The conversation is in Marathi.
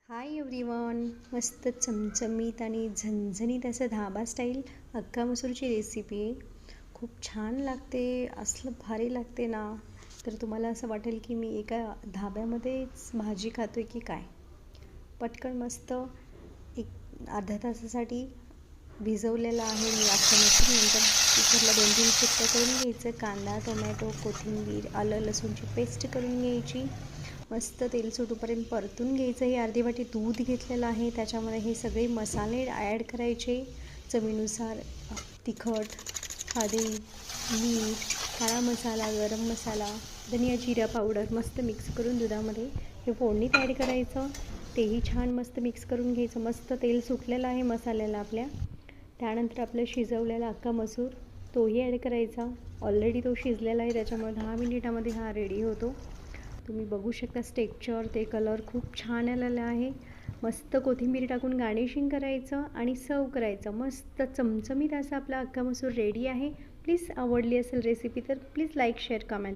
हाय एव्हरीवन, मस्त चमचमीत आणि झणझणीत असं धाबा स्टाईल अख्खा मसूरची रेसिपी आहे. खूप छान लागते, असलं भारी लागते ना. तर तुम्हाला असं वाटेल की मी एका धाब्यामध्येच भाजी खातो आहे की काय. पटकन मस्त एक अर्ध्या तासासाठी भिजवलेलं आहे मी अख्खा मसूर. नंतर कुकरला 2-3 शिट्ट्या करून घ्यायचं. कांदा, टोमॅटो, कोथिंबीर, आलं लसूणची पेस्ट करून घ्यायची. मस्त तेल सुटूपर्यंत परतून घ्यायचं. हे अर्धी वाटी दूध घेतलेलं आहे, त्याच्यामध्ये हे सगळे मसाले ॲड करायचे. चवीनुसार तिखट, हळदी, मीठ, काळा मसाला, गरम मसाला, धनिया जिरा पावडर मस्त मिक्स करून दुधामध्ये हे फोडणीत ॲड करायचं. तेही छान मस्त मिक्स करून घ्यायचं. मस्त तेल सुटलेलं आहे मसाल्याला आपल्या. त्यानंतर आपलं शिजवलेला अख्खा मसूर तोही ॲड करायचा. ऑलरेडी तो शिजलेला आहे, त्याच्यामुळे 10 मिनिटामध्ये हा रेडी होतो. तुम्ही बघू शकता टेक्स्चर, ते कलर खूप छान आलेला आहे. मस्त कोथिंबीर टाकून गार्निशिंग करायचं आणि सर्व करायचं. मस्त चमचमीत असा आपला अख्खा मसूर रेडी आहे. प्लीज आवडली असेल रेसिपी तर प्लीज लाईक, शेअर, कमेंट.